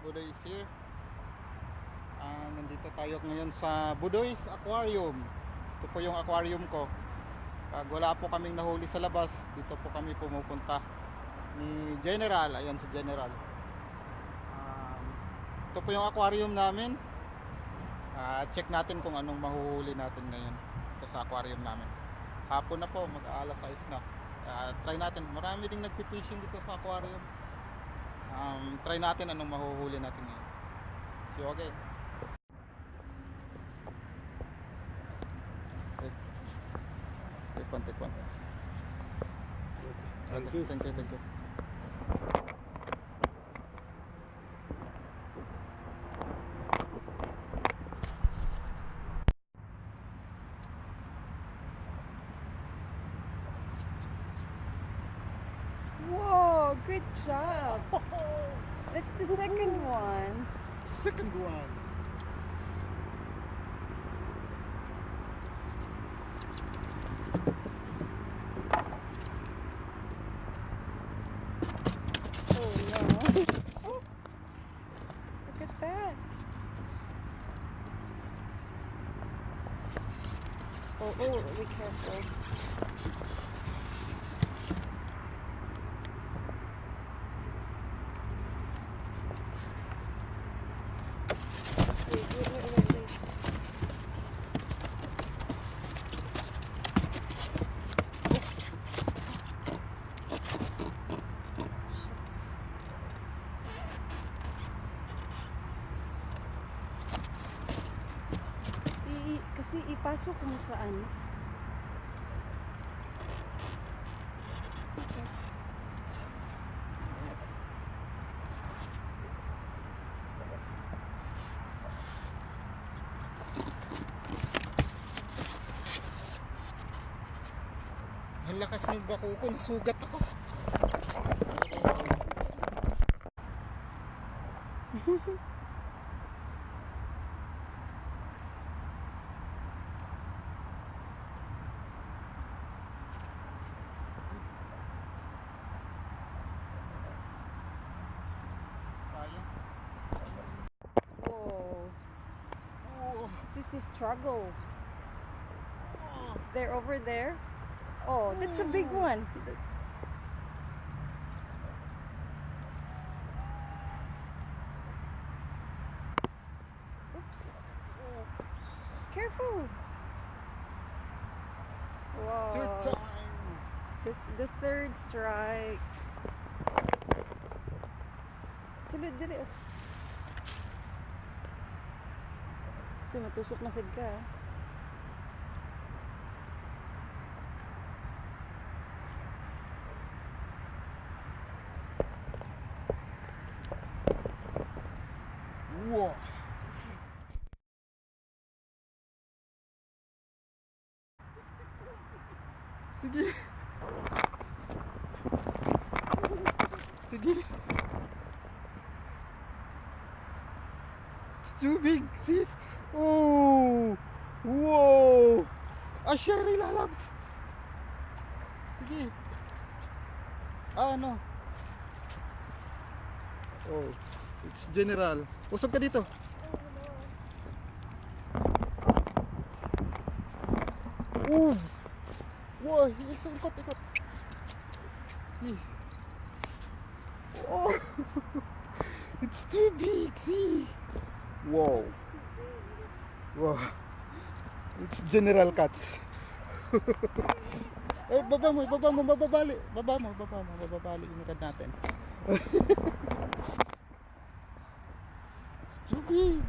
Buddoys here. Nandito tayo ngayon sa Buddoys Aquarium. Ito po yung aquarium ko. Pag wala po kaming nahuli sa labas, dito po kami pumupunta ni General. Ayan si General. Ito po yung aquarium namin. Check natin kung anong mahuhuli natin ngayon ito sa aquarium namin. Hapon na po, mag-aalas 6 na. Try natin. Marami ding nagpi-fishing dito sa aquarium. Try natin anong mahuhuli natin ngayon. See you again. Take one. Thank you. Whoa, good job. That's the second one. Second one. Oh no. Oh, look at that. Oh, be careful. Wait. Kasi ipasok mo saan? Okay. Ang lakas ng bako ko, nasugat ako. Oh, this is struggle. They're over there. Oh, that's a big one. Oops. Careful. Wow. Third time. The third strike. Sulod dili. Kasi matusok na sad ka. Wow. Sige. It's too big. See? Oh. Whoa. A sherry lalabs. Sige. Ano? Oh, it's General. Usap ka dito. Oh. Wow, ikot. Oh. It's too big, see? Wow. It's too big. Wow. It's General Cats. Baba mo, mababali. Mababali yung rad natin. It's too big.